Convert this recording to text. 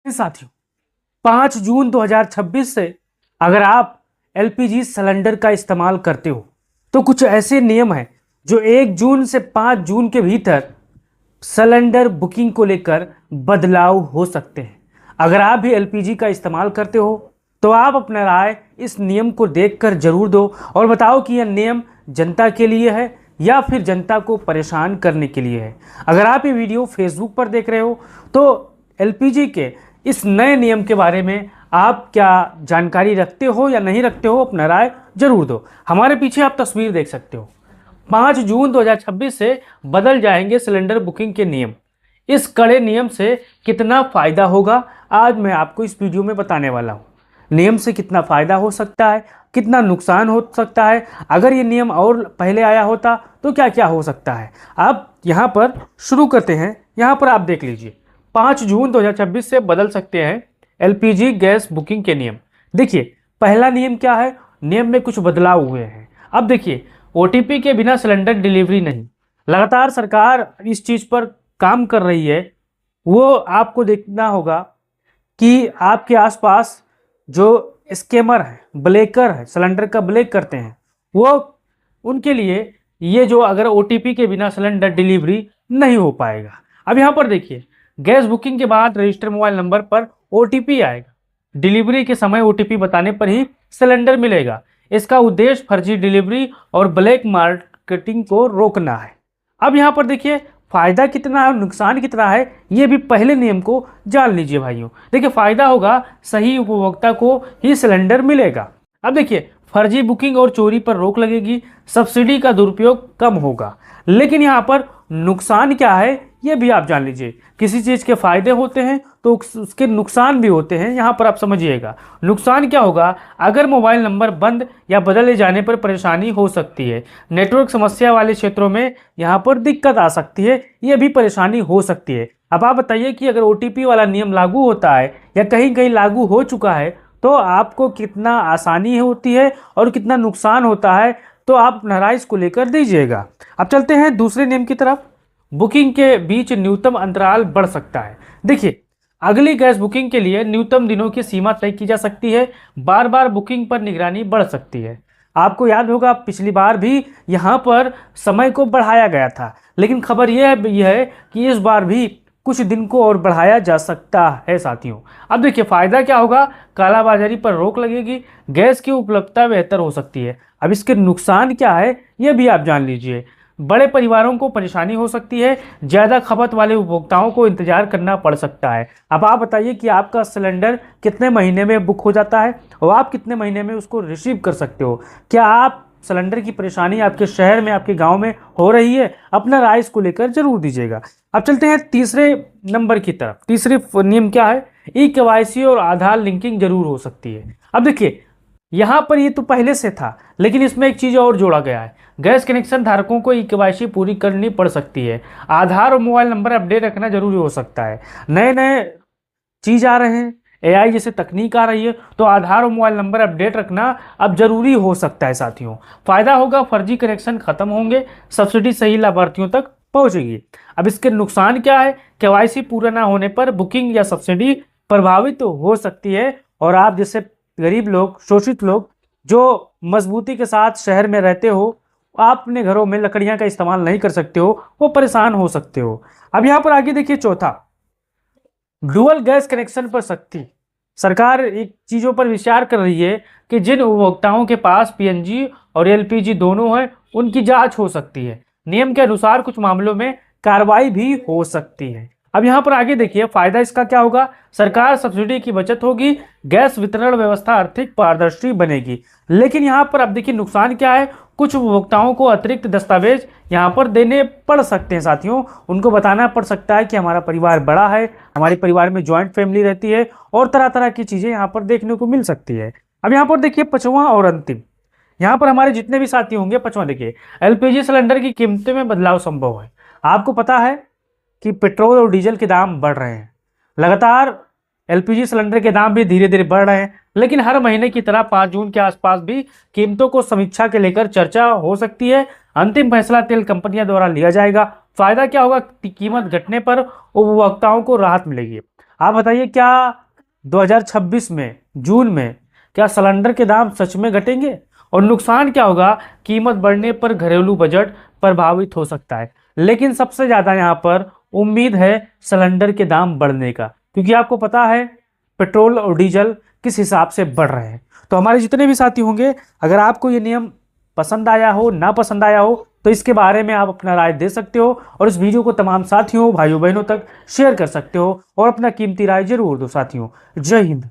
साथियों, 5 जून 2026 से अगर आप एलपीजी सिलेंडर का इस्तेमाल करते हो तो कुछ ऐसे नियम हैं जो 1 जून से 5 जून के भीतर सिलेंडर बुकिंग को लेकर बदलाव हो सकते हैं। अगर आप भी एलपीजी का इस्तेमाल करते हो तो आप अपना राय इस नियम को देखकर जरूर दो और बताओ कि यह नियम जनता के लिए है या फिर जनता को परेशान करने के लिए है। अगर आप ये वीडियो फेसबुक पर देख रहे हो तो एलपीजी के इस नए नियम के बारे में आप क्या जानकारी रखते हो या नहीं रखते हो, अपना राय जरूर दो। हमारे पीछे आप तस्वीर देख सकते हो। 5 जून 2026 से बदल जाएंगे सिलेंडर बुकिंग के नियम। इस कड़े नियम से कितना फ़ायदा होगा आज मैं आपको इस वीडियो में बताने वाला हूँ। नियम से कितना फ़ायदा हो सकता है, कितना नुकसान हो सकता है, अगर ये नियम और पहले आया होता तो क्या क्या हो सकता है। आप यहाँ पर शुरू करते हैं। यहाँ पर आप देख लीजिए 5 जून 2026 से बदल सकते हैं एलपीजी गैस बुकिंग के नियम। देखिए पहला नियम क्या है, नियम में कुछ बदलाव हुए हैं। अब देखिए ओटीपी के बिना सिलेंडर डिलीवरी नहीं। लगातार सरकार इस चीज़ पर काम कर रही है। वो आपको देखना होगा कि आपके आसपास जो स्कैमर है, ब्लेकर है, सिलेंडर का ब्लैक करते हैं, वो उनके लिए ये जो अगर ओटीपी के बिना सिलेंडर डिलीवरी नहीं हो पाएगा। अब यहाँ पर देखिए गैस बुकिंग के बाद रजिस्टर मोबाइल नंबर पर ओटीपी आएगा। डिलीवरी के समय ओटीपी बताने पर ही सिलेंडर मिलेगा। इसका उद्देश्य फर्जी डिलीवरी और ब्लैक मार्केटिंग को रोकना है। अब यहाँ पर देखिए फायदा कितना है और नुकसान कितना है, ये भी पहले नियम को जान लीजिए भाइयों। देखिए फायदा होगा, सही उपभोक्ता को ही सिलेंडर मिलेगा। अब देखिए फर्जी बुकिंग और चोरी पर रोक लगेगी, सब्सिडी का दुरुपयोग कम होगा। लेकिन यहाँ पर नुकसान क्या है ये भी आप जान लीजिए। किसी चीज़ के फायदे होते हैं तो उसके नुकसान भी होते हैं। यहाँ पर आप समझिएगा नुकसान क्या होगा, अगर मोबाइल नंबर बंद या बदले जाने पर परेशानी हो सकती है। नेटवर्क समस्या वाले क्षेत्रों में यहाँ पर दिक्कत आ सकती है, ये भी परेशानी हो सकती है। अब आप बताइए कि अगर ओटीपी वाला नियम लागू होता है या कहीं कहीं लागू हो चुका है तो आपको कितना आसानी होती है और कितना नुकसान होता है, तो आप नाराज को लेकर दीजिएगा। अब चलते हैं दूसरे नियम की तरफ। बुकिंग के बीच न्यूनतम अंतराल बढ़ सकता है। देखिए अगली गैस बुकिंग के लिए न्यूनतम दिनों की सीमा तय की जा सकती है। बार बार बुकिंग पर निगरानी बढ़ सकती है। आपको याद होगा पिछली बार भी यहाँ पर समय को बढ़ाया गया था, लेकिन खबर यह है कि इस बार भी कुछ दिन को और बढ़ाया जा सकता है साथियों। अब देखिए फायदा क्या होगा, कालाबाजारी पर रोक लगेगी, गैस की उपलब्धता बेहतर हो सकती है। अब इसके नुकसान क्या है ये भी आप जान लीजिए। बड़े परिवारों को परेशानी हो सकती है, ज़्यादा खपत वाले उपभोक्ताओं को इंतजार करना पड़ सकता है। अब आप बताइए कि आपका सिलेंडर कितने महीने में बुक हो जाता है और आप कितने महीने में उसको रिसीव कर सकते हो। क्या आप सिलेंडर की परेशानी आपके शहर में, आपके गांव में हो रही है? अपना राय इसको लेकर जरूर दीजिएगा। अब चलते हैं तीसरे नंबर की तरफ। तीसरे नियम क्या है, ई-केवाईसी और आधार लिंकिंग जरूर हो सकती है। अब देखिए यहाँ पर ये तो पहले से था, लेकिन इसमें एक चीज़ और जोड़ा गया है। गैस कनेक्शन धारकों को ई-केवाईसी पूरी करनी पड़ सकती है। आधार और मोबाइल नंबर अपडेट रखना जरूरी हो सकता है। नए नए चीज़ आ रहे हैं, एआई जैसे तकनीक आ रही है, तो आधार और मोबाइल नंबर अपडेट रखना अब जरूरी हो सकता है साथियों। फायदा होगा, फर्जी कनेक्शन खत्म होंगे, सब्सिडी सही लाभार्थियों तक पहुंचेगी। अब इसके नुकसान क्या है, केवाईसी पूरा ना होने पर बुकिंग या सब्सिडी प्रभावित हो सकती है और आप जैसे गरीब लोग, शोषित लोग जो मजबूती के साथ शहर में रहते हो, आप अपने घरों में लकड़ियां का इस्तेमाल नहीं कर सकते हो, वो परेशान हो सकते हो। अब यहाँ पर आगे देखिए चौथा, डुअल गैस कनेक्शन पर सख्ती। सरकार एक चीज़ों पर विचार कर रही है कि जिन उपभोक्ताओं के पास पीएनजी और एलपीजी दोनों हैं उनकी जांच हो सकती है। नियम के अनुसार कुछ मामलों में कार्रवाई भी हो सकती है। अब यहाँ पर आगे देखिए फायदा इसका क्या होगा, सरकार सब्सिडी की बचत होगी, गैस वितरण व्यवस्था आर्थिक पारदर्शी बनेगी। लेकिन यहाँ पर अब देखिए नुकसान क्या है, कुछ उपभोक्ताओं को अतिरिक्त दस्तावेज यहाँ पर देने पड़ सकते हैं साथियों। उनको बताना पड़ सकता है कि हमारा परिवार बड़ा है, हमारे परिवार में जॉइंट फैमिली रहती है और तरह तरह की चीज़ें यहाँ पर देखने को मिल सकती है। अब यहाँ पर देखिए पांचवां और अंतिम, यहाँ पर हमारे जितने भी साथी होंगे, पांचवां देखिए एलपीजी सिलेंडर की कीमतों में बदलाव संभव है। आपको पता है कि पेट्रोल और डीजल के दाम बढ़ रहे हैं, लगातार एलपीजी सिलेंडर के दाम भी धीरे धीरे बढ़ रहे हैं, लेकिन हर महीने की तरह 5 जून के आसपास भी कीमतों को समीक्षा के लेकर चर्चा हो सकती है। अंतिम फैसला तेल कंपनियों द्वारा लिया जाएगा। फायदा क्या होगा, कीमत घटने पर उपभोक्ताओं को राहत मिलेगी। आप बताइए क्या 2026 में जून में क्या सिलेंडर के दाम सच में घटेंगे? और नुकसान क्या होगा? कीमत बढ़ने पर घरेलू बजट प्रभावित हो सकता है, लेकिन सबसे ज्यादा यहाँ पर उम्मीद है सिलेंडर के दाम बढ़ने का, क्योंकि आपको पता है पेट्रोल और डीजल किस हिसाब से बढ़ रहे हैं। तो हमारे जितने भी साथी होंगे, अगर आपको ये नियम पसंद आया हो, ना पसंद आया हो, तो इसके बारे में आप अपना राय दे सकते हो और इस वीडियो को तमाम साथियों भाइयों बहनों तक शेयर कर सकते हो और अपना कीमती राय जरूर दो साथियों। जय हिंद।